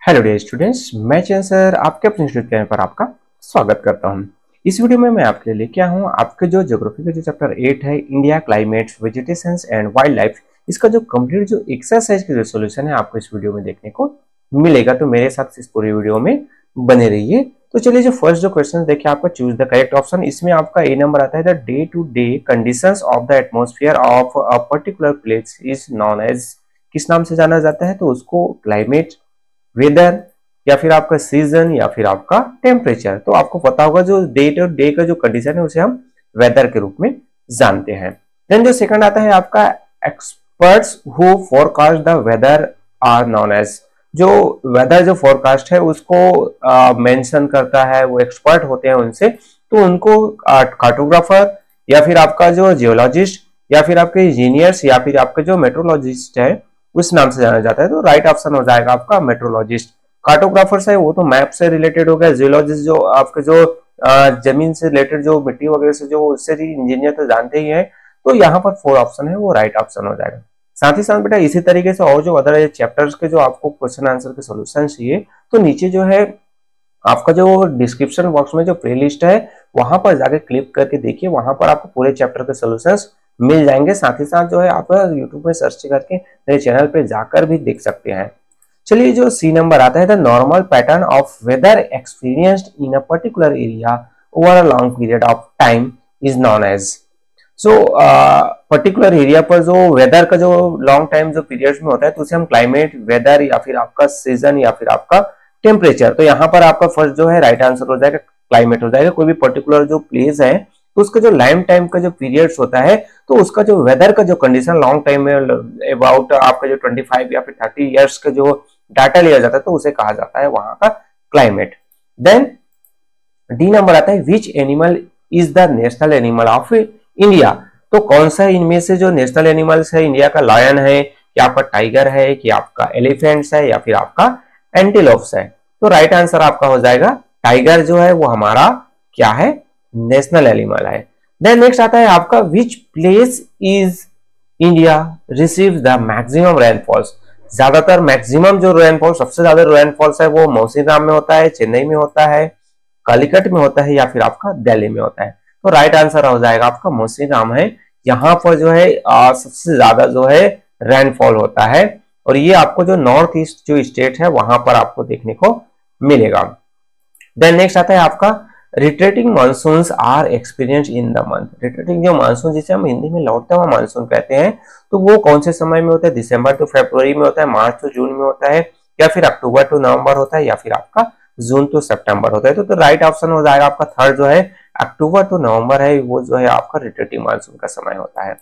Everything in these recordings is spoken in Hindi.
हेलो डियर स्टूडेंट्स, मैं चैन सर आपके अपने इंस्टीट्यूट चैनल पर आपका स्वागत करता हूं। इस वीडियो में मैं आपके लिए लेके आया हूं आपके जो ज्योग्राफी का जो चैप्टर 8 है, India climate vegetations and wild life, इसका जो कंप्लीट जो एक्सरसाइज का जो सॉल्यूशन है आपको इस वीडियो में देखने को मिलेगा। तो मेरे साथ इस पूरी वीडियो में बने रहिए। तो चलिए, जो फर्स्ट जो क्वेश्चन देखिए आपका, चूज द करेक्ट ऑप्शन। इसमें आपका ए नंबर आता है, the day to day conditions of the atmosphere of a particular place is known as, किस नाम से जाना जाता है? तो उसको क्लाइमेट, वेदर, या फिर आपका सीजन, या फिर आपका टेम्परेचर। तो आपको पता होगा जो डे टू डे का जो कंडीशन है उसे हम वेदर के रूप में जानते हैं। देन जो सेकंड आता है आपका, experts who forecast the weather are known as, जो वेदर जो फोरकास्ट है उसको मेंशन करता है, वो एक्सपर्ट होते हैं उनसे, तो उनको कार्टोग्राफर या फिर आपका जो जियोलॉजिस्ट या फिर आपके इंजीनियर्स या फिर आपके जो मेट्रोलॉजिस्ट है उस नाम से जाना जाता है। तो राइट ऑप्शन हो जाएगा आपका मेट्रोलॉजिस्ट। कार्टोग्राफर्स है वो तो मैप से रिलेटेड हो गया, जियोलॉजिस्ट जो आपके जो जमीन से रिलेटेड जो मिट्टी वगैरह से जो, उससे इंजीनियर तो जानते ही है। तो यहाँ पर 4 ऑप्शन है वो राइट ऑप्शन हो जाएगा। साथ ही साथ बेटा इसी तरीके से और जो अदर चैप्टर्स के जो आपको क्वेश्चन आंसर के सोल्यूशन चाहिए, तो नीचे जो है आपका जो डिस्क्रिप्शन बॉक्स में जो प्ले लिस्ट है वहां पर जाके क्लिक करके देखिए, वहां पर आपको पूरे चैप्टर के सोल्यूशंस मिल जाएंगे। साथ ही साथ जो है आप यूट्यूब में सर्च करके मेरे चैनल पे जाकर भी देख सकते हैं। चलिए, जो सी नंबर आता है, the normal pattern of weather experienced in a particular area over a long period of time is known as. So particular area पर जो वेदर का जो लॉन्ग टाइम जो पीरियड्स में होता है तो उसे हम क्लाइमेट, वेदर या फिर आपका सीजन या फिर आपका टेम्परेचर। तो यहाँ पर आपका फर्स्ट जो है राइट आंसर हो जाएगा क्लाइमेट हो जाएगा। कोई भी पर्टिकुलर जो प्लेस है तो उसका जो लाइम टाइम का जो पीरियड्स होता है तो उसका जो वेदर का जो कंडीशन लॉन्ग टाइम में अबाउट आपका जो 25 या फिर 30 इयर्स का जो डाटा लिया जाता है तो उसे कहा जाता है वहां का क्लाइमेट। देन डी नंबर आता है, which animal is the national animal of India. तो कौन सा इनमें से जो नेशनल एनिमल्स है इंडिया का, लायन है कि आपका टाइगर है कि आपका एलिफेंट्स है या फिर आपका एंटीलोप्स है? तो राइट आंसर आपका हो जाएगा टाइगर जो है वो हमारा क्या है, नेशनल एनिमल है। देन नेक्स्ट आता है आपका, which place is India receive the maximum rainfalls. ज्यादातर मैक्सिमम जो रेनफॉल, सबसे ज्यादा रेनफॉल्स है वो मौसीनराम में होता है, चेन्नई में होता है, कालीकट में होता है या फिर आपका दिल्ली में होता है? तो राइट आंसर हो जाएगा आपका मौसीनराम है। यहाँ पर जो है सबसे ज्यादा जो है रेनफॉल होता है और ये आपको जो नॉर्थ ईस्ट जो स्टेट है वहां पर आपको देखने को मिलेगा। देन नेक्स्ट आता है आपका, retreating monsoons are experience in the month. Retreating जो मानसून, जिसे हम हिंदी में लौटता हुआ मानसून कहते हैं, तो वो कौन से समय में होता है? दिसंबर टू फरवरी में होता है, मार्च टू जून में होता है, या फिर अक्टूबर टू नवंबर होता है, या फिर आपका जून टू सितंबर होता है? तो राइट ऑप्शन हो जाएगा आपका थर्ड जो है अक्टूबर टू नवंबर है, वो जो है आपका रिट्रेटिंग मानसून का समय होता है।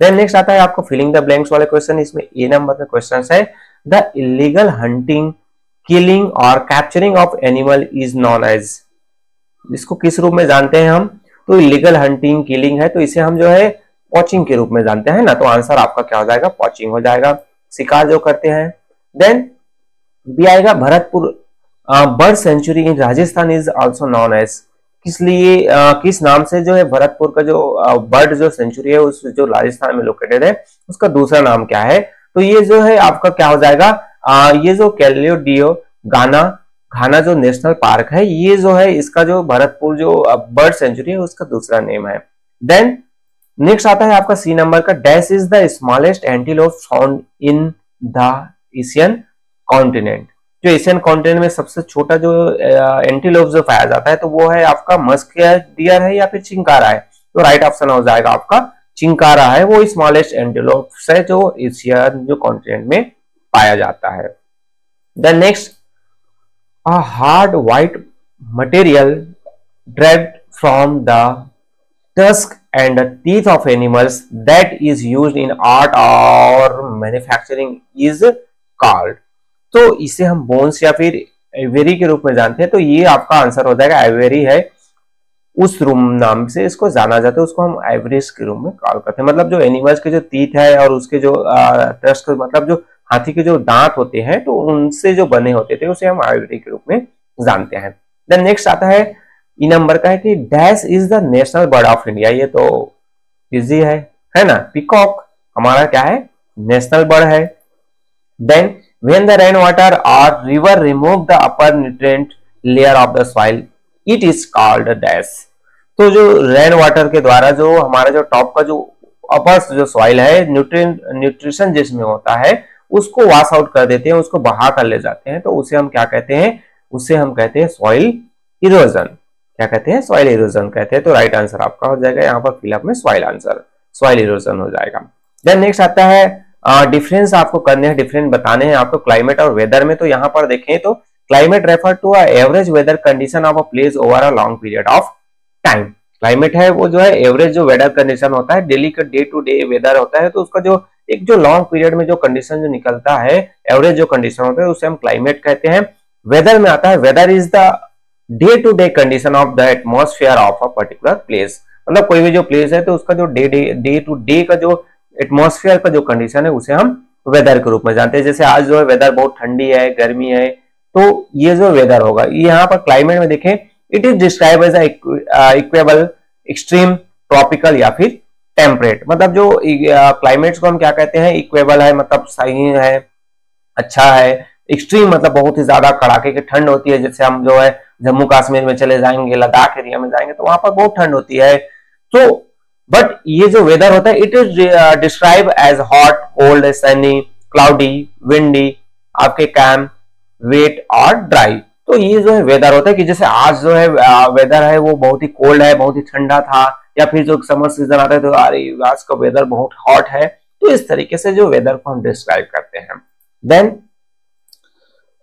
देन नेक्स्ट आता है आपको फिलिंग द ब्लैंक्स वाले क्वेश्चन। इसमें ए नंबर का क्वेश्चन है, द इलीगल हंटिंग, किलिंग और capturing of animal is known as. इसको किस रूप में जानते हैं हम? तो इलीगल हंटिंग, किलिंग है तो इसे हम जो है पॉचिंग के रूप में जानते हैं ना। तो आंसर आपका क्या हो जाएगा? पॉचिंग हो जाएगा, शिकार जो करते हैं। देन बी आएगा, Bharatpur bird sanctuary in Rajasthan is also known as. किस लिए किस नाम से जो है भरतपुर का जो बर्ड जो सेंचुरी है उस जो राजस्थान में लोकेटेड है उसका दूसरा नाम क्या है? तो ये जो है आपका क्या हो जाएगा, ये जो कैलियोडियो घाना जो नेशनल पार्क है, ये जो है इसका जो भरतपुर जो बर्ड सेंचुरी है उसका दूसरा नेम है। देन नेक्स्ट आता है आपका सी नंबर का, dash is the smallest antelope found in the Asian continent. जो एशियन कॉन्टिनेंट में सबसे छोटा जो एंटीलोप जो पाया जाता है तो वो है आपका मस्क डियर है या फिर चिंकारा है? तो राइट ऑप्शन हो जाएगा आपका चिंकारा है, वो स्मॉलेस्ट एंटीलोप है जो एशियन जो कॉन्टिनेंट में पाया जाता है। Then next, a hard white material derived from the tusk and the teeth of animals that is used in art or manufacturing is called। तो इसे हम बोन्स या फिर आइवरी के रूप में जानते हैं। तो ये आपका आंसर हो जाएगा आइवरी है, उस रूम नाम से इसको जाना जाता है, उसको हम आइवरीज के रूप में कॉल करते हैं। मतलब जो एनिमल्स के जो टीथ है और उसके जो टस्क, मतलब जो हाथी के जो दांत होते हैं तो उनसे जो बने होते थे उसे हम आइवरी के रूप में जानते हैं। देन नेक्स्ट आता है ई नंबर का है कि dash is the national bird of India. ये तो इजी है ना, पीकॉक हमारा क्या है, नेशनल बर्ड है। Then when the rain water और river remove the upper nutrient layer of the soil it is called dash. तो जो रेन वाटर के द्वारा जो हमारा जो टॉप का जो अपर जो सॉइल है न्यूट्रिशन जिसमें होता है उसको वॉश आउट कर देते हैं, उसको बहा कर ले जाते हैं, तो उसे हम क्या कहते हैं, उसे हम कहते हैं सॉइल इरोजन। क्या कहते हैं, सॉइल इरोजन कहते हैं। तो राइट आंसर आपका हो जाएगा यहाँ पर फिलअप में सॉइल आंसर, सॉइल इरोजन हो जाएगा। देन नेक्स्ट आता है डिफरेंस आपको करने हैं, डिफरेंस बताने हैं आपको क्लाइमेट और वेदर में। तो यहाँ पर देखें तो climate refer to a average weather condition of a place over a long period of time. Climate है वो जो है एवरेज जो वेदर कंडीशन होता है, डेली का डे टू डे वेदर होता है, तो उसका जो एक जो लॉन्ग पीरियड में जो कंडीशन जो निकलता है, एवरेज जो कंडीशन होता है उसे हम क्लाइमेट कहते हैं। वेदर में आता है weather is the day to day condition of the atmosphere of a particular place. मतलब कोई भी जो प्लेस है तो उसका जो डे टू डे का जो एटमॉस्फेयर का जो कंडीशन है उसे हम वेदर के रूप में जानते हैं। जैसे आज जो है वेदर बहुत ठंडी है, गर्मी है, तो ये जो वेदर होगा, यहाँ पर क्लाइमेट में देखें it is describe as equable, extreme, tropical या फिर टेम्परेट। मतलब जो क्लाइमेट्स को हम क्या कहते हैं, इक्वेबल है मतलब सही है, अच्छा है, एक्सट्रीम मतलब बहुत ही ज्यादा कड़ाके की ठंड होती है। जैसे हम जो है जम्मू कश्मीर में चले जाएंगे, लद्दाख एरिया में जाएंगे तो वहां पर बहुत ठंड होती है। तो बट ये जो वेदर होता है it is describe as hot, cold, sunny, cloudy, windy, आपके कैम, वेट और ड्राई। तो ये जो है वेदर होता है कि जैसे आज जो है वेदर है वो बहुत ही कोल्ड है, बहुत ही ठंडा था, या फिर जो समर सीजन आता है तो अरे आज का वेदर बहुत हॉट है। तो इस तरीके से जो वेदर को हम डिस्क्राइब करते हैं। देन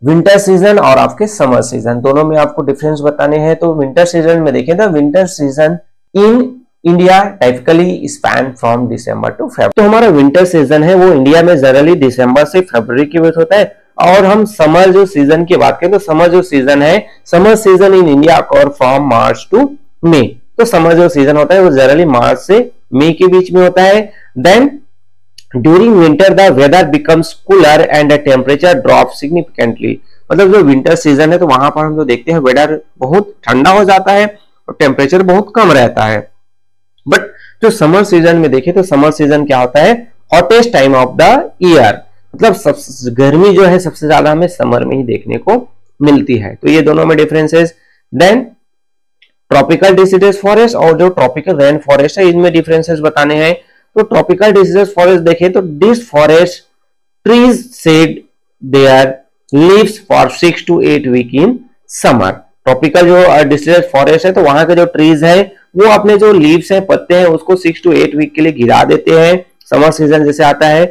विंटर सीजन और आपके समर सीजन दोनों में आपको डिफरेंस बताने हैं। तो विंटर सीजन में देखें तो winter season in India typically span from December to February. तो हमारा विंटर सीजन है वो इंडिया में जनरली दिसंबर से फरवरी के बीच होता है। और हम समर जो सीजन की बात करें तो समर जो सीजन है, समर सीजन इन इंडिया और फ्रॉम मार्च टू मई। तो समर जो सीजन होता है वो जनरली मार्च से मई के बीच में होता है। Then during winter the weather becomes cooler and the temperature drop significantly. मतलब जो विंटर सीजन है तो वहां पर हम जो देखते हैं वेदर बहुत ठंडा हो जाता है और टेम्परेचर बहुत कम रहता है। बट जो समर सीजन में देखें तो समर सीजन क्या होता है, hottest time of the year. मतलब गर्मी जो है सबसे ज्यादा हमें समर में ही देखने को मिलती है। तो ये दोनों में डिफरेंसेस। देन ट्रॉपिकल डिसीडेस फॉरेस्ट और जो ट्रॉपिकल रेन फॉरेस्ट है इनमें डिफरेंसेस बताने हैं। तो ट्रॉपिकल डिसीडेस फॉरेस्ट देखें तो this forest trees shed their leaves for 6 to 8 week in summer. Tropical जो डिसीडेस फॉरेस्ट है तो वहां के जो ट्रीज है वो अपने जो लीव्स हैं, पत्ते हैं, उसको 6 to 8 वीक के लिए गिरा देते हैं समर सीजन जैसे आता है।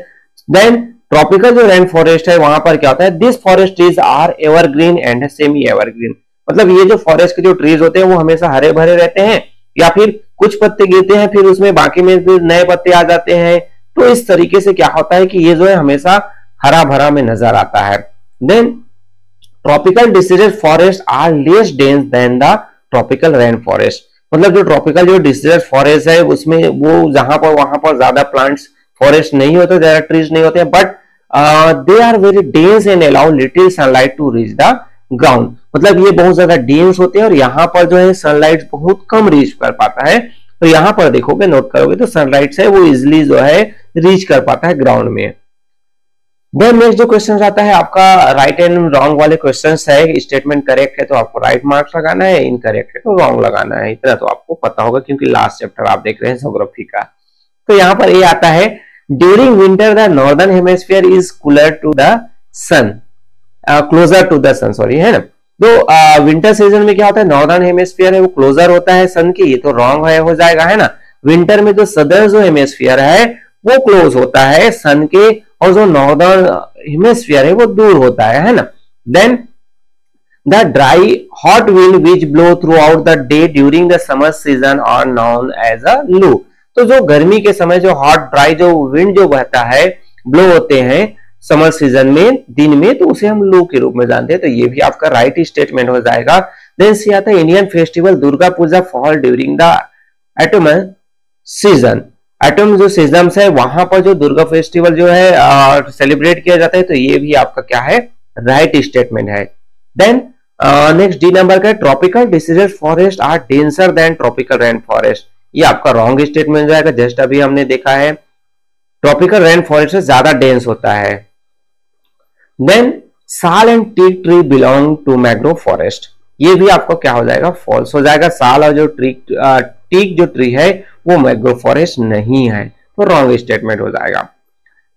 देन ट्रॉपिकल जो रेन फॉरेस्ट है वहां पर क्या होता है, this forest trees are evergreen and semi evergreen. मतलब ये जो फॉरेस्ट के जो ट्रीज होते हैं वो हमेशा हरे भरे रहते हैं, या फिर कुछ पत्ते गिरते हैं फिर उसमें बाकी में फिर नए पत्ते आ जाते हैं। तो इस तरीके से क्या होता है कि ये जो है हमेशा हरा भरा में नजर आता है। Then tropical deciduous forest are less dense than the tropical rain forest. मतलब जो ट्रॉपिकल जो डिसीडेड फॉरेस्ट है उसमें वो जहां पर वहां पर ज्यादा प्लांट्स फॉरेस्ट नहीं होते, ज्यादा ट्रीज नहीं होते, but they are very dense and allow little sunlight to reach the ground. मतलब ये बहुत ज्यादा डेंस होते हैं और यहाँ पर जो है सनलाइट बहुत कम रीच कर पाता है। तो यहाँ पर देखोगे, नोट करोगे तो सनलाइट से वो इजिली जो है रीच कर पाता है ग्राउंड में। देन नेक्स्ट जो क्वेश्चन आता है आपका राइट एंड रॉन्ग वाले क्वेश्चंस है। स्टेटमेंट करेक्ट है तो आपको राइट मार्क्स लगाना है, इनकरेक्ट है तो रॉन्ग लगाना है। इतना तो आपको पता होगा क्योंकि लास्ट चैप्टर आप देख रहे हैं ज्योग्राफी का। तो यहाँ पर ये आता है during winter the northern hemisphere is cooler to the sun, closer to the sun, sorry, है ना। तो विंटर सीजन में क्या होता है, नॉर्दर्न हेमिस्फीयर है वो क्लोजर होता है सन के, ये तो रॉन्ग है, हो जाएगा, है ना। विंटर में जो सदर्न जो हेमिस्फीयर है वो क्लोज होता है सन के, और जो नॉर्दर्न हेमिस्फीयर है वो दूर होता है ना। Then the dry hot wind which blow throughout the day during the summer season are known as a loo. तो जो गर्मी के समय जो हॉट ड्राई जो विंड जो बहता है, ब्लो होते हैं समर सीजन में दिन में, तो उसे हम लू के रूप में जानते हैं। तो ये भी आपका राइट स्टेटमेंट हो जाएगा। देन सी आता है Indian festival Durga Puja fall during the autumn season. Autumn जो सीजन है वहां पर जो दुर्गा फेस्टिवल जो है सेलिब्रेट किया जाता है। तो ये भी आपका क्या है, राइट स्टेटमेंट है। देन नेक्स्ट डी नंबर का tropical deciduous forest are denser than tropical rain forest. ये आपका रॉन्ग स्टेटमेंट जाएगा। जस्ट अभी हमने देखा है ट्रॉपिकल रेन फॉरेस्ट से ज्यादा डेंस होता है। Then sal and teak tree belong to mangrove forest, ये भी आपको क्या हो जाएगा, फॉल्स हो जाएगा। साल और जो टीक जो ट्री है वो मैंग्रोव फॉरेस्ट नहीं है, तो रॉन्ग स्टेटमेंट हो जाएगा।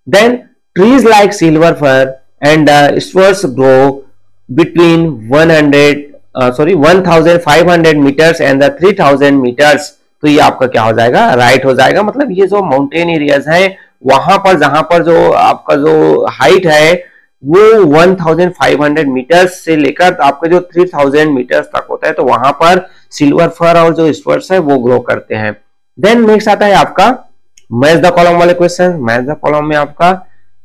Then trees like silver fir and spruce grow between 1500 meters and 3000 meters, तो ये आपका क्या हो जाएगा, राइट हो जाएगा। मतलब ये जो माउंटेन एरियाज है वहां पर जहां पर जो आपका जो हाइट है वो 1500 मीटर्स से लेकर आपके जो 3000 मीटर्स तक होता है, तो वहां पर सिल्वर फर और जो स्पर्स है वो ग्रो करते हैं। देन नेक्स्ट आता है आपका मैच द कॉलम वाले क्वेश्चन। मैच द कॉलम में आपका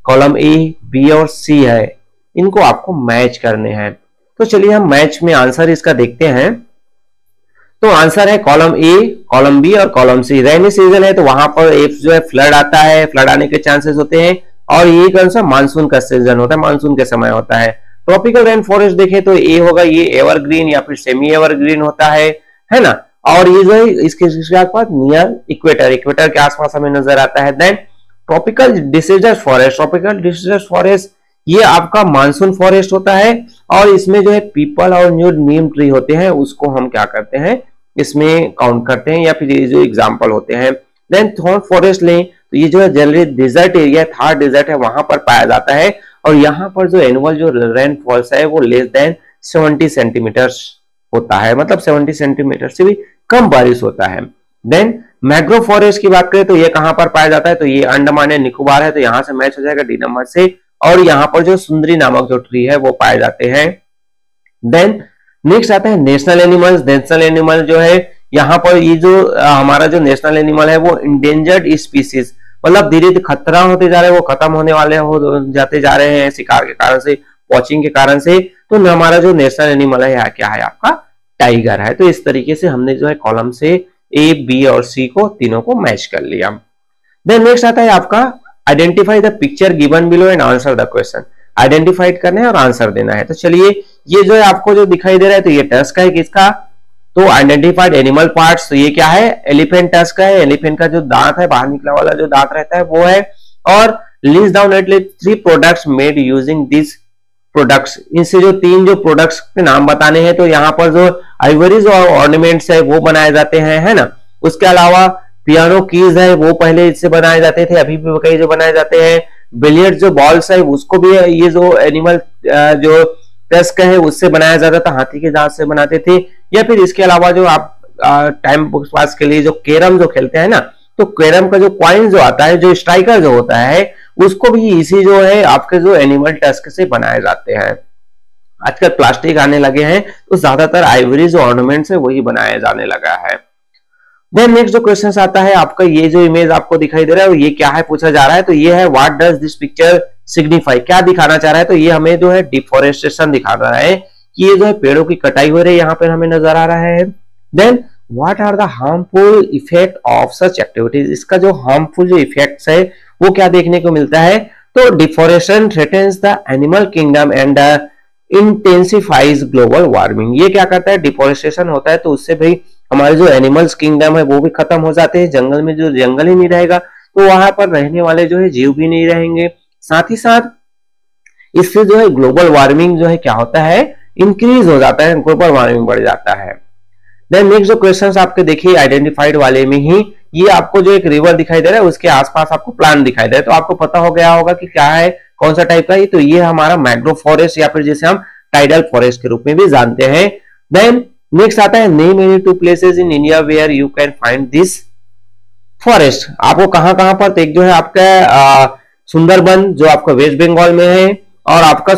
कॉलम ए, बी और सी है, इनको आपको मैच करने हैं। तो चलिए हम मैच में आंसर इसका देखते हैं। तो आंसर है कॉलम ए, कॉलम बी और कॉलम सी। रेनी सीजन है तो वहां पर एक जो है फ्लड आता है, फ्लड आने के चांसेस होते हैं, और ये कौन सा मानसून का सीजन होता है, मानसून के समय होता है। ट्रॉपिकल रेन फॉरेस्ट देखें तो ए होगा, ये एवरग्रीन या फिर सेमी एवरग्रीन होता है ना। और ये जो है इसके पास नियर इक्वेटर, इक्वेटर के आसपास हमें नजर आता है। Then tropical deciduous forest, tropical deciduous forest ये आपका मानसून फॉरेस्ट होता है, और इसमें जो है पीपल और जो नीम ट्री होते हैं उसको हम क्या करते हैं, इसमें काउंट करते हैं, या फिर ये जो एग्जाम्पल होते हैं। देन थॉर्न फॉरेस्ट लें तो ये जो है generally desert area, Thar desert है, वहां पर पाया जाता है, और यहाँ पर जो एनुअल जो रेन फॉल्स है वो लेस देन 70 सेंटीमीटर्स होता है, मतलब 70 सेंटीमीटर से भी कम बारिश होता है। देन मैंग्रोव फॉरेस्ट की बात करें तो ये कहां पर पाया जाता है, तो ये अंडमान एंड निकोबार है, तो यहां से मैच हो जाएगा डी नंबर से। और यहाँ पर जो सुंदरी नामक जो ट्री है वो पाए जाते हैं। देन नेक्स्ट आता है नेशनल एनिमल्स। नेशनल एनिमल जो है यहाँ पर ये जो हमारा जो नेशनल एनिमल है वो इंडेंजर्ड स्पीसीज, मतलब धीरे धीरे खतरा होते जा रहे हैं, वो खत्म होने वाले हो जाते जा रहे हैं शिकार के कारण से, पॉचिंग के कारण से। तो हमारा जो नेशनल एनिमल है यहाँ क्या है, आपका टाइगर है। तो इस तरीके से हमने जो है कॉलम से ए, बी और सी को तीनों को मैच कर लिया। देन नेक्स्ट आता है आपका identify the picture given below and answer the question. Identified करना है और आंसर देना है। तो चलिए ये जो है आपको जो दिखाई दे रहा है तो ये टस्क है किसका, तो आइडेंटिफाइड एनिमल पार्ट्स, तो ये क्या है, एलिफेंट टस्क है। एलिफेंट का जो दांत है, बाहर निकला वाला जो दांत रहता है वो है। और list down at least 3 products made using this products, इनसे जो 3 जो प्रोडक्ट्स के नाम बताने हैं, तो यहाँ पर जो आइवरीज और ऑर्नामेंट्स है वो बनाए जाते हैं, है ना। उसके अलावा पियानो कीज है वो पहले इससे बनाए जाते थे, अभी भी कई जो बनाए जाते हैं। बिलियर्ड जो बॉल्स है उसको भी ये जो एनिमल जो टस्क है उससे बनाया जाता था, हाथी के दांत से बनाते थे। या फिर इसके अलावा जो आप टाइम पास के लिए जो कैरम जो खेलते हैं ना, तो कैरम का जो कॉइन जो आता है, जो स्ट्राइकर जो होता है, उसको भी इसी जो है आपके जो एनिमल टस्क से बनाए जाते हैं। आजकल प्लास्टिक आने लगे हैं तो ज्यादातर आइवरी जो ऑर्नामेंट्स है वही बनाया जाने लगा है। देन नेक्स्ट जो क्वेश्चन आता है आपका, ये जो इमेज आपको दिखाई दे रहा है ये क्या है पूछा जा रहा है, तो ये है what does this picture signify, क्या दिखाना चाह रहा है, तो ये हमें जो है डिफोरेस्टेशन दिखा रहा है कि ये जो है पेड़ों की कटाई हो रही है, यहाँ पर हमें नजर आ रहा है। Then what are the harmful effect of such activities, इसका जो हार्मफुल जो इफेक्ट्स है वो क्या देखने को मिलता है, तो deforestation threatens the animal kingdom and intensifies global warming. ये क्या करता है, डिफोरेस्टेशन होता है तो उससे भाई हमारे जो एनिमल्स किंगडम है वो भी खत्म हो जाते हैं, जंगल में जो जंगल ही नहीं रहेगा तो वहां पर रहने वाले जो है जीव भी नहीं रहेंगे। साथ ही साथ इससे जो है ग्लोबल वार्मिंग जो है क्या होता है, इंक्रीज हो जाता है, ग्लोबल वार्मिंग बढ़ जाता है। देन नेक्स्ट जो क्वेश्चंस आपके देखिए आइडेंटिफाइड वाले में ही, ये आपको जो एक रिवर दिखाई दे रहा है उसके आसपास आपको प्लांट दिखाई दे रहा है, तो आपको पता हो गया होगा कि क्या है, कौन सा टाइप का है, तो ये हमारा मैंग्रोव फॉरेस्ट या फिर जिसे हम टाइडल फॉरेस्ट के रूप में भी जानते हैं। देन नेक्स्ट आता है name any 2 places in India where you can find this forest. आपको कहां कहां पर, एक जो है आपका सुंदरबन जो आपका वेस्ट बंगाल में है, और आपका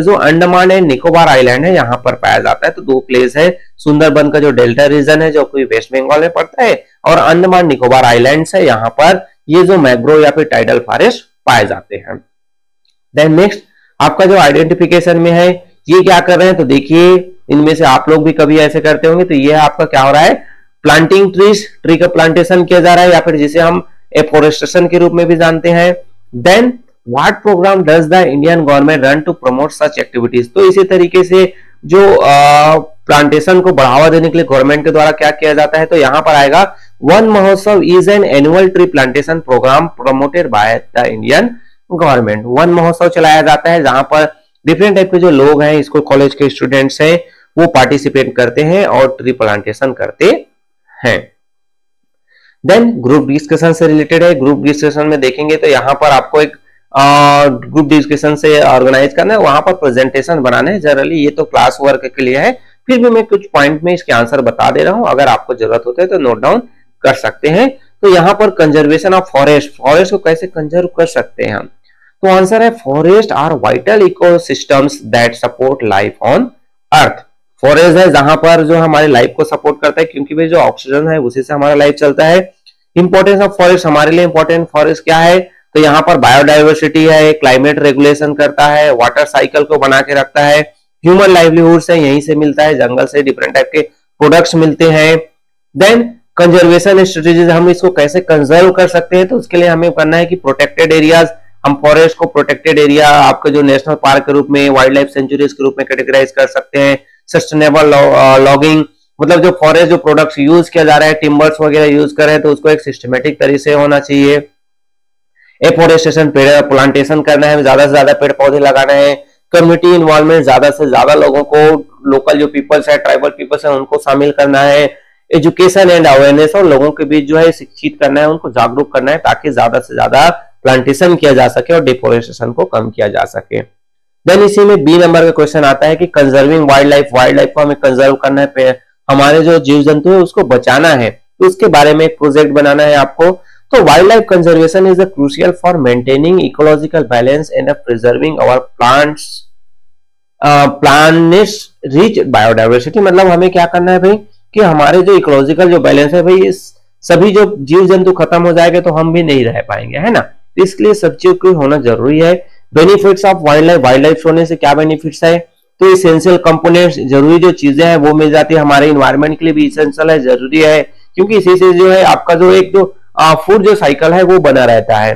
जो अंडमान एंड निकोबार आइलैंड है यहाँ पर पाया जाता है। तो 2 प्लेस है, सुंदरबन का जो डेल्टा रीजन है जो कोई वेस्ट बंगाल में पड़ता है, और अंडमान निकोबार आइलैंड्स है, यहाँ पर ये जो मैंग्रोव या फिर टाइडल फॉरेस्ट पाए जाते हैं। देन नेक्स्ट आपका जो आइडेंटिफिकेशन में है ये क्या कर रहे हैं, तो देखिए इनमें से आप लोग भी कभी ऐसे करते होंगे, तो ये आपका क्या हो रहा है, प्लांटिंग ट्री का प्लांटेशन किया जा रहा है, या फिर जिसे हम एफोरेस्टेशन के रूप में भी जानते हैं। Then what program does the Indian government run to promote such activities, तो इसी तरीके से जो प्लांटेशन को बढ़ावा देने के लिए गवर्नमेंट के द्वारा क्या किया जाता है, तो यहाँ पर आएगा Van Mahotsav is an annual tree plantation program promoted by the Indian government. Van Mahotsav चलाया जाता है जहां पर डिफरेंट टाइप के जो लोग हैं, स्कूल कॉलेज के स्टूडेंट्स हैं, वो पार्टिसिपेट करते हैं और ट्री प्लांटेशन करते हैं। देन ग्रुप डिस्कशन से रिलेटेड है। ग्रुप डिस्कशन में देखेंगे तो यहाँ पर आपको एक ग्रुप डिस्कशन से ऑर्गेनाइज करना है, वहां पर प्रेजेंटेशन बनाना है। जनरली ये तो क्लास वर्क के लिए है, फिर भी मैं कुछ पॉइंट में इसके आंसर बता दे रहा हूं, अगर आपको जरूरत होता है तो नोट डाउन कर सकते हैं। तो यहाँ पर कंजर्वेशन ऑफ फॉरेस्ट, फॉरेस्ट को कैसे कंजर्व कर सकते हैं हम, तो आंसर है forest are vital ecosystems that support life on earth. Forest है जहां पर जो हमारे लाइफ को सपोर्ट करता है, क्योंकि भाई जो ऑक्सीजन है उसी से हमारा लाइफ चलता है। इंपॉर्टेंस ऑफ फॉरेस्ट हमारे लिए इंपॉर्टेंट फॉरेस्ट क्या है, तो यहाँ पर बायोडाइवर्सिटी है, क्लाइमेट रेगुलेशन करता है, वाटर साइकिल को बना के रखता है, ह्यूमन लाइवलीहुड से यहीं से मिलता है, जंगल से डिफरेंट टाइप के प्रोडक्ट्स मिलते हैं। देन कंजर्वेशन स्ट्रेटेजीज, हम इसको कैसे कंजर्व कर सकते हैं, तो उसके लिए हमें करना है कि प्रोटेक्टेड एरियाज, हम फॉरेस्ट को प्रोटेक्टेड एरिया आपका जो नेशनल पार्क के रूप में, वाइल्ड लाइफ सेंचुरीज के रूप में कैटेगराइज कर सकते हैं। सस्टेनेबल लॉगिंग, मतलब जो फॉरेस्ट जो प्रोडक्ट्स यूज किया जा रहा है, टिम्बर्स वगैरह यूज कर रहे हैं, तो उसको एक सिस्टमेटिक तरीके से होना चाहिए। एफोरेस्टेशन, पेड़ प्लांटेशन करना है, ज्यादा से ज्यादा पेड़ पौधे लगाना है। कम्युनिटी इन्वॉल्वमेंट, ज्यादा से ज्यादा लोगों को, लोकल जो पीपल्स है, ट्राइबल पीपल्स है, उनको शामिल करना है। एजुकेशन एंड अवेयरनेस, और लोगों के बीच जो है शिक्षित करना है, उनको जागरूक करना है, ताकि ज्यादा से ज्यादा प्लांटेशन किया जा सके और डिफोरेस्टेशन को कम किया जा सके। देन इसी में बी नंबर का क्वेश्चन आता है कि conserving wild life, wild life को हमें कंजर्व करना है, हमारे जो जीव जंतु है उसको बचाना है, तो उसके बारे में एक प्रोजेक्ट बनाना है आपको। तो wildlife conservation is crucial for maintaining ecological balance and preserving our planet's rich biodiversity. मतलब हमें क्या करना है भाई, कि हमारे जो इकोलॉजिकल जो बैलेंस है भाई, इस सभी जो जीव जंतु खत्म हो जाएंगे तो हम भी नहीं रह पाएंगे, है ना। इसलिए सब चीज को होना जरूरी है। Benefits of wild life, wild life होने से क्या बेनिफिट्स है, तो इसेंशियल कंपोनेंट्स, जरूरी जो चीजें हैं वो मिल जाती है, हमारे इन्वायरमेंट के लिए भी इसेंशियल है, जरूरी है, क्योंकि इसी से जो है आपका जो एक जो फूड जो साइकिल है वो बना रहता है।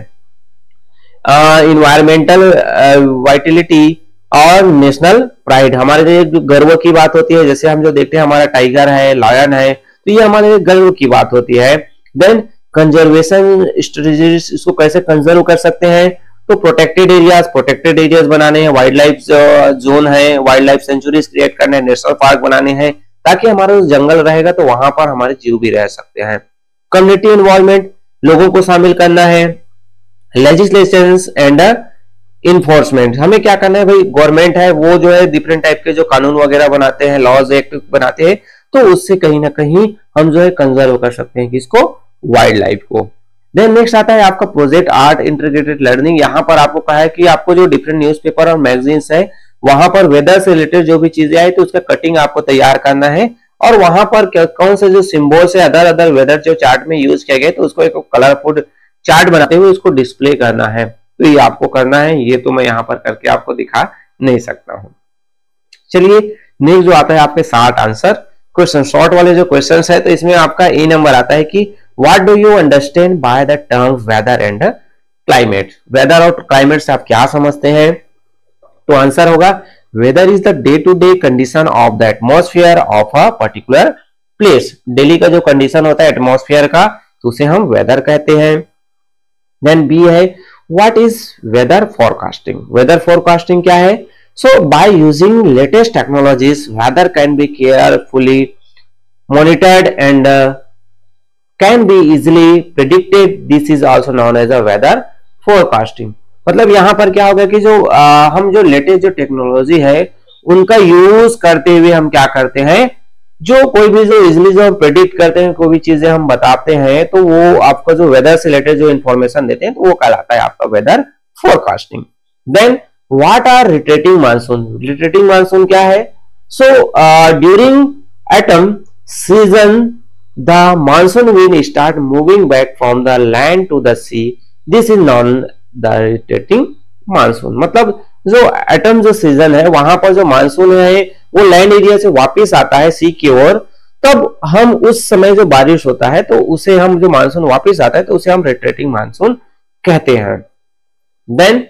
इन्वायरमेंटल वाइटिलिटी और नेशनल प्राइड, हमारे जो गर्व की बात होती है, जैसे हम जो देखते हैं हमारा टाइगर है, लायन है, तो ये हमारे गर्व की बात होती है। देन कंजर्वेशन स्ट्रेटेजीज, इसको कैसे कंजर्व कर सकते हैं, तो प्रोटेक्टेड एरियाज बनाने हैं, वाइल्ड लाइफ जोन है, वाइल्ड लाइफ सेंचुरीज क्रिएट करने हैं, नेशनल पार्क बनाने हैं, ताकि हमारा जंगल रहेगा तो वहां पर हमारे जीव भी रह सकते हैं। कम्युनिटी इन्वॉल्वमेंट, लोगों को शामिल करना है। लेजिस्लेशंस एंड इन्फोर्समेंट, हमें क्या करना है भाई, गवर्नमेंट है वो जो है डिफरेंट टाइप के जो कानून वगैरह बनाते हैं, लॉज एक्ट बनाते हैं, तो उससे कहीं ना कहीं हम जो है कंजर्व कर सकते हैं किसको, वाइल्ड लाइफ को। देन नेक्स्ट आता है आपका प्रोजेक्ट आर्ट इंटीग्रेटेड लर्निंग। यहाँ पर आपको कहा है कि आपको जो डिफरेंट न्यूज़पेपर और मैगजीन्स है वहां पर वेदर से रिलेटेड जो भी चीजें आई तो उसका कटिंग आपको तैयार करना है, और वहां पर कौन से जो सिंबल्स है, अदर वेदर जो चार्ट में यूज किया गया तो उसको एक कलरफुल चार्ट बनाते हुए उसको डिस्प्ले करना है, तो ये आपको करना है। ये तो मैं यहाँ पर करके आपको दिखा नहीं सकता हूँ। चलिए नेक्स्ट जो आता है आपके 60 आंसर क्वेश्चन, शॉर्ट वाले जो क्वेश्चन है, तो इसमें आपका ए नंबर आता है कि what do you understand by the term weather and climate. Weather और क्लाइमेट से आप क्या समझते हैं, तो आंसर होगा weather is the day to day condition of the atmosphere of a particular place. Daily का जो कंडीशन होता है एटमॉस्फेयर का, तो उसे हम वेदर कहते हैं। देन बी है what is weather forecasting. Weather forecasting क्या है, so by using latest technologies weather can be carefully monitored and can be easily predicted, this is also known as a weather forecasting. मतलब यहाँ पर क्या होगा कि जो हम जो लेटेस्ट जो टेक्नोलॉजी है उनका यूज करते हुए हम क्या करते हैं, जो कोई भी जो इजिली जो हम प्रेडिक्ट करते हैं, कोई भी चीजें हम बताते हैं, तो वो आपका जो वेदर से रिलेटेड जो इंफॉर्मेशन देते हैं तो वो कहलाता है आपका weather forecasting. Then what are retreating monsoon. Retreating monsoon क्या है, so during autumn season the monsoon wind start moving back from the land to the sea, this is known the retreating monsoon. मतलब जो ऑटम जो सीजन है वहां पर जो मानसून है वो लैंड एरिया से वापस आता है सी की ओर, तब हम उस समय जो बारिश होता है तो उसे हम जो मानसून वापस आता है तो उसे हम रिट्रेटिंग मानसून कहते हैं। देन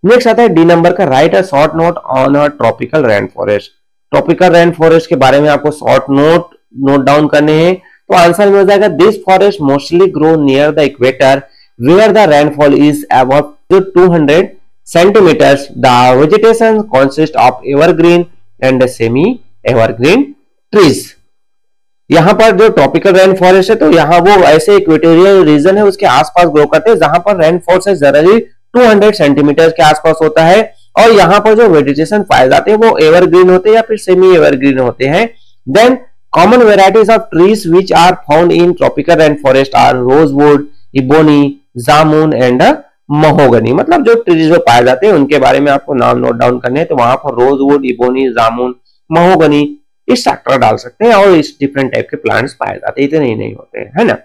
नेक्स्ट आता है डी नंबर का right a short note on a tropical rain forest. Tropical rain forest के बारे में आपको शॉर्ट नोट डाउन करने हैं, तो आंसर में हो जाएगा this forest mostly grow near the equator where the rainfall is above जो 200 centimeters. The vegetation consists of evergreen and semi evergreen trees. यहाँ पर जो ट्रॉपिकल रेन फॉरेस्ट है तो यहाँ वो ऐसे इक्वेटोरियल रीजन है उसके आसपास ग्रो करते हैं जहां पर रेन फॉल से जनरली 200 सेंटीमीटर के आसपास होता है, और यहाँ पर जो वेजिटेशन पाए जाते हैं वो एवरग्रीन होते हैं या फिर सेमी एवरग्रीन होते हैं। Then common varieties of trees which are found in tropical rain forest are rosewood, ebony, jamun and mahogany. मतलब जो ट्रीज जो पाए जाते हैं उनके बारे में आपको नाम नोट डाउन करने हैं, तो वहां पर रोजवुड, इबोनी, जामुन, महोगनी इस सेक्टर डाल सकते हैं, और इस डिफरेंट टाइप के प्लांट्स पाए जाते हैं, इतने ही नहीं होते हैं, है ना।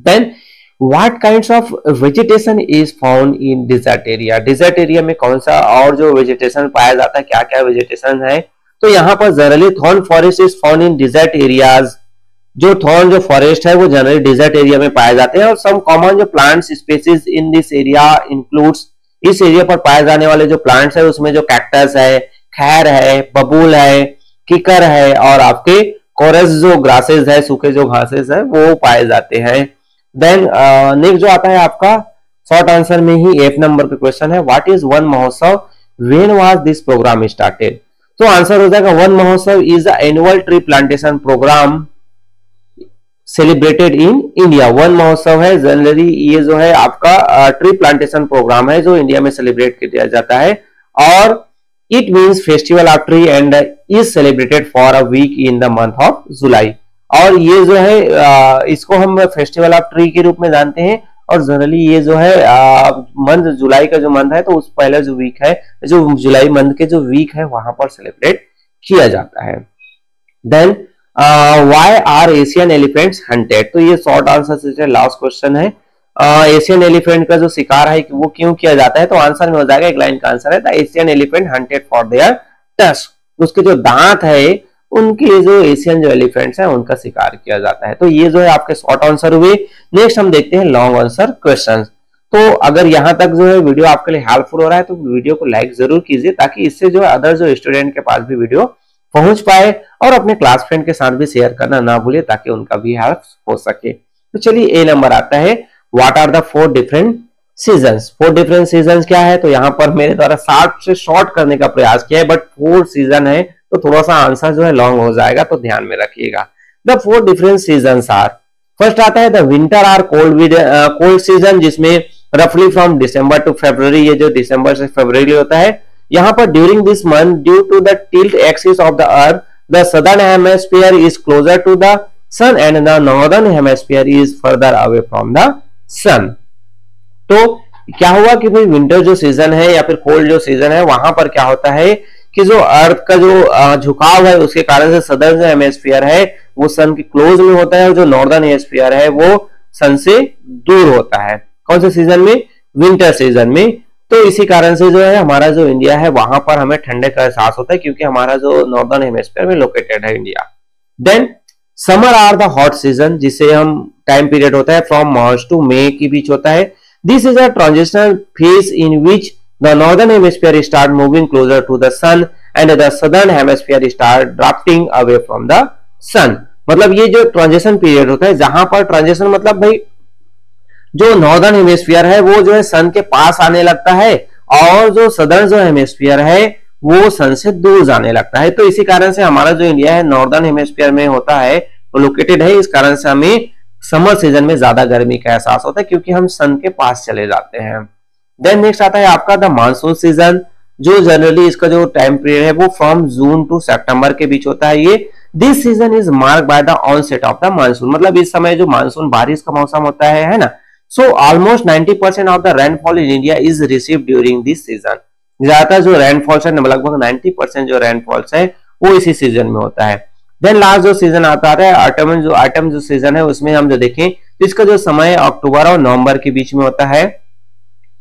Then what kinds of vegetation is found in desert area. Desert area में कौन सा और जो वेजिटेशन पाया जाता है, क्या क्या वेजिटेशन है, तो यहाँ पर generally thorn forest is found in desert areas. जो थॉर्न जो फॉरेस्ट है वो जनरली डिजर्ट एरिया में पाए जाते हैं, और सम कॉमन जो plants species in this area includes, इस एरिया पर पाए जाने वाले जो प्लांट्स है उसमें जो कैक्टस है, खैर है, बबूल है, किकर है, और आपके कोरस जो ग्रासेस है, सूखे जो घासेस है वो पाए जाते हैं। देन नेक्स्ट जो आता है आपका शॉर्ट आंसर में ही एफ नंबर पे क्वेश्चन है, what is Van Mahotsav, when was this program started. तो आंसर हो जाएगा Van Mahotsav is the annual tree plantation program celebrated in India. Van Mahotsav है जनरली ये जो है आपका ट्री प्लांटेशन प्रोग्राम है जो इंडिया में सेलिब्रेट किया जाता है, और it means festival of tree and is celebrated for a week in the month of July. और ये जो है इसको हम फेस्टिवल ऑफ ट्री के रूप में जानते हैं, और जनरली ये जो है मंथ जुलाई का जो मंथ है तो उस पहले जो वीक है, जो जुलाई मंथ के जो वीक है वहां पर सेलिब्रेट किया जाता है। Then why are Asian elephants hunted, तो ये शॉर्ट आंसर से लास्ट क्वेश्चन है। एशियन एलिफेंट का जो शिकार है वो क्यों किया जाता है, तो आंसर में हो जाएगा, एक लाइन का आंसर है, the Asian elephant hunted for their tusk. उसके जो दांत है उनके जो एशियन जो एलिफेंट्स हैं उनका शिकार किया जाता है। तो ये जो है आपके शॉर्ट आंसर हुए। नेक्स्ट हम देखते हैं लॉन्ग आंसर क्वेश्चंस। तो अगर यहां तक जो है वीडियो आपके लिए हेल्पफुल हो रहा है तो वीडियो को लाइक जरूर कीजिए, ताकि इससे जो है अदर जो स्टूडेंट के पास भी वीडियो पहुंच पाए, और अपने क्लास फ्रेंड के साथ भी शेयर करना ना भूलिए ताकि उनका भी हेल्प हो सके। तो चलिए ए नंबर आता है, what are the 4 different seasons. 4 different seasons क्या है, तो यहाँ पर मेरे द्वारा 60 से शॉर्ट करने का प्रयास किया है, बट 4 सीजन है तो थोड़ा सा आंसर जो है लॉन्ग हो जाएगा, तो ध्यान में रखिएगा। The 4 different seasons are, first आता है the winter or cold season, जिसमें रफली फ्रॉम दिसंबर टू फरवरी, ये जो दिसंबर से फरवरी होता है। यहाँ पर during this month due to the tilt axis of the earth the southern hemisphere is closer to the sun and the northern hemisphere is further away from the sun. तो क्या हुआ कि भाई विंटर जो सीजन है या फिर कोल्ड जो सीजन है वहां पर क्या होता है कि जो अर्थ का जो झुकाव है उसके कारण से सदर्न जो हेमिस्फीयर है वो सन के क्लोज में होता है, और जो नॉर्दर्न हेमिस्फीयर है वो सन से दूर होता है। कौन से सीजन में, विंटर सीजन में। तो इसी कारण से जो है हमारा जो इंडिया है वहां पर हमें ठंडे का एहसास होता है, क्योंकि हमारा जो नॉर्दर्न हेमिस्फीयर में लोकेटेड है India. Then summer or the hot season, जिसे हम टाइम पीरियड होता है फ्रॉम मार्च टू मई के बीच होता है। This is a transitional phase in which the northern hemisphere start moving closer to the sun and the southern hemisphere start drafting away from the sun. मतलब ये जो ट्रांजिशन पीरियड होता है, जहां पर ट्रांजिशन मतलब भाई जो नॉर्दर्न हेमिस्फीयर है वो जो है सन के पास आने लगता है, और जो सदर्न जो हेमिस्फीयर है वो सन से दूर जाने लगता है। तो इसी कारण से हमारा जो इंडिया है नॉर्दर्न हेमिस्फीयर में होता है, तो लोकेटेड है, इस कारण से हमें समर सीजन में ज्यादा गर्मी का एहसास होता है, क्योंकि हम सन के पास चले जाते हैं। देन नेक्स्ट आता है आपका द मानसून सीजन, जो जनरली इसका जो टाइम पीरियड है वो फ्रॉम जून टू सितंबर के बीच होता है। ये this season is mark by the onset of the monsoon, मतलब इस समय जो मानसून बारिश का मौसम होता है ना। So almost 90% of the rainfall in India is received during this season. ज्यादातर जो रेनफॉल्स है लगभग 90% जो रेनफॉल्स है वो इसी सीजन में होता है। देन लास्ट जो सीजन आता है ऑटम जो सीजन है उसमें हम जो देखें तो इसका जो समय अक्टूबर और नवंबर के बीच में होता है।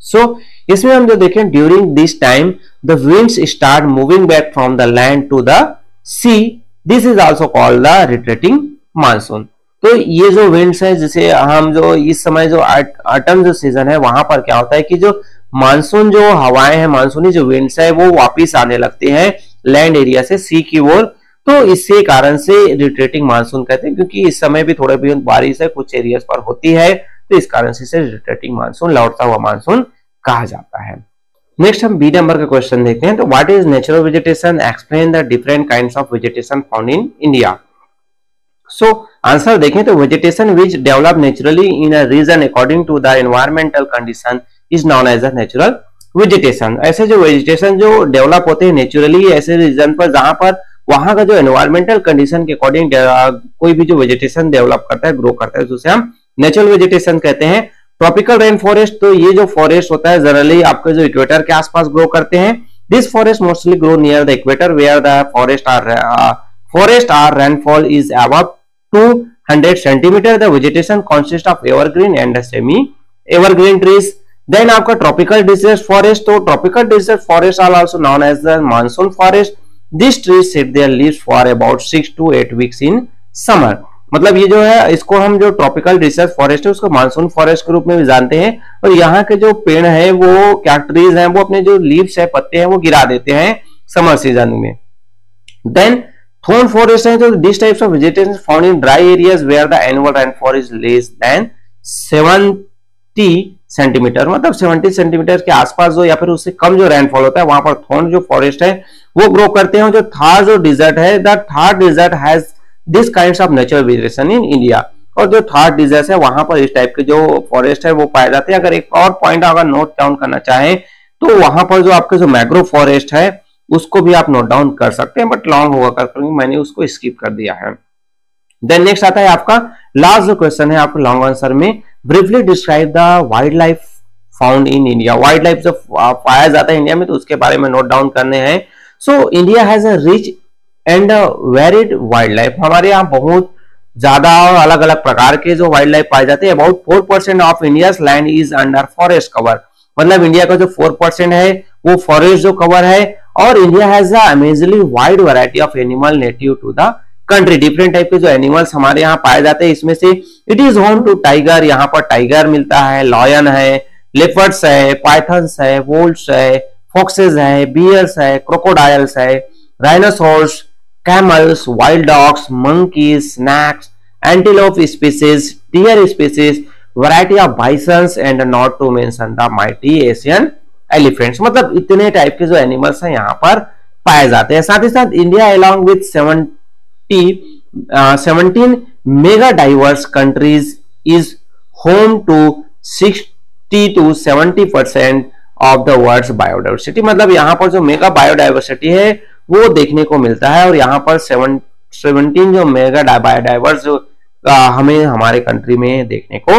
सो इसमें हम जो देखें during this time the winds start moving back from the land to the sea, this is also called the retreating monsoon. तो ये जो विंड्स है जिसे हम जो इस समय जो ऑटम जो सीजन है वहां पर क्या होता है कि जो मानसून जो हवाएं हैं, मानसूनी जो विंड्स है वो वापिस आने लगते हैं लैंड एरिया से सी की ओर। तो इससे कारण से रिट्रेटिंग मानसून कहते हैं, क्योंकि इस समय भी थोड़े बहुत बारिश है कुछ एरियाज पर होती है, तो इस कारण से इसे रिट्रेटिंग मानसून, लौटता हुआ मानसून कहा जाता है। नेक्स्ट हम बी नंबर का क्वेश्चन देखते हैं। तो what is natural vegetation, explain the different kinds of vegetation found in India. So answer देखें तो vegetation which develop naturally in a region according to the environmental condition is known as a natural vegetation. ऐसे जो वेजिटेशन जो डेवलप होते हैं नेचुरली ऐसे रीजन पर जहां पर वहां का जो एनवायरमेंटल कंडीशन के अकॉर्डिंग कोई भी जो वेजिटेशन डेवलप करता है, ग्रो करता है, उसे हम नेचुरल वेजिटेशन कहते हैं। ट्रॉपिकल रेन फॉरेस्ट, तो ये जो फॉरेस्ट होता है जनरली आपके जो इक्वेटर के आसपास ग्रो करते हैं। This forest mostly grow near the equator where the forest are rainfall is above 200 centimeter. The vegetation consist of evergreen and semi evergreen trees. Then आपका ट्रॉपिकल डिसीज फॉरेस्ट, तो tropical deciduous forest are also known as the monsoon forest. This trees shed their leaves for about 6 to 8 weeks in summer. मतलब ये जो है इसको हम जो ट्रॉपिकल डिसीज फॉरेस्ट है उसको मानसून फॉरेस्ट के रूप में भी जानते हैं। और यहाँ के जो पेड़ है वो क्या ट्रीज हैं वो अपने जो लीव्स है, पत्ते हैं, वो गिरा देते हैं समर सीजन में। देन थॉर्न फॉरेस्ट है, तो this types of vegetation found in dry areas where the annual rainfall is less than 70 centimeter. मतलब 70 सेंटीमीटर के आसपास जो या फिर उससे कम जो रेनफॉल होता है वहां पर थॉर्न जो फॉरेस्ट है वो ग्रो करते हैं। जो थार जो डिजर्ट है, the Thar desert has this kinds of natural vegetation in India. और जो थार डिजर्ट है वहां पर इस टाइप के जो फॉरेस्ट है वो पाए जाते हैं। अगर एक और पॉइंट अगर नोट डाउन करना चाहें तो वहां पर जो आपके जो मैंग्रोव फॉरेस्ट है उसको भी आप नोट डाउन कर सकते हैं, बट लॉन्ग होगा करके मैंने उसको स्किप कर दिया है। देन नेक्स्ट आता है आपका लास्ट जो क्वेश्चन है आपको लॉन्ग आंसर में, briefly describe the wild life found in India. Wild life जो पाया जाता है इंडिया में तो उसके बारे में नोट डाउन करने हैं। So India has a rich and varied wild life. हमारे यहाँ बहुत ज्यादा और अलग अलग प्रकार के जो वाइल्ड लाइफ पाए जाते हैं। About 4% of India's land is under forest cover. मतलब इंडिया का जो 4% है वो फॉरेस्ट जो कवर है। और India has a amazingly wide variety of animal native to the country. Different type के जो एनिमल्स हमारे यहाँ पाए जाते हैं इसमें से it is home to tiger. यहाँ पर टाइगर मिलता है, लॉयन है, लेपर्ड्स है, पाइथन्स है, वोल्व्स है, फॉक्सेस है, बियर्स है, क्रोकोडाइल्स है, rhinoceros, camels, wild dogs, monkeys, snakes, antelope species, deer species, variety of bisons and not to mention the mighty Asian elephants। मतलब इतने टाइप के जो एनिमल्स हैं यहाँ पर पाए जाते हैं। साथ ही साथ India along with 17 mega diverse countries is home to 60 to 70% of the world's biodiversity। मतलब यहाँ पर जो मेगा बायोडाइवर्सिटी है वो देखने को मिलता है। और यहाँ पर 17 जो मेगा बायोडाइवर्स जो हमें हमारे कंट्री में देखने को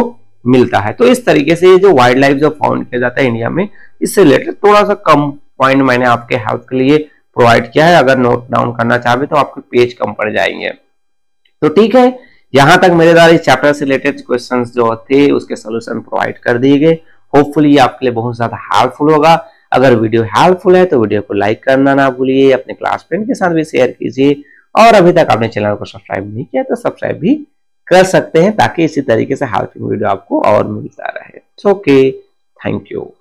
मिलता है। तो इस तरीके से ये जो वाइल्ड लाइफ जो फाउंड किया जाता है इंडिया में, इससे रिलेटेड थोड़ा सा कम पॉइंट मैंने आपके हेल्प के लिए प्रोवाइड किया है। अगर नोट डाउन करना चाहे तो आपके पेज कम पड़ जाएंगे। तो ठीक है, यहाँ तक मेरे द्वारा इस चैप्टर से रिलेटेड क्वेश्चंस जो थे उसके सोल्यूशन प्रोवाइड कर दिए गए। होपफुली ये आपके लिए बहुत ज्यादा हेल्पफुल होगा। अगर वीडियो हेल्पफुल है तो वीडियो को लाइक करना ना भूलिए, अपने क्लास फ्रेंड के साथ भी शेयर कीजिए। और अभी तक आपने चैनल को सब्सक्राइब नहीं किया तो सब्सक्राइब भी कर सकते हैं ताकि इसी तरीके से हेल्पफुल वीडियो आपको और मिलता रहे। Okay, thank you.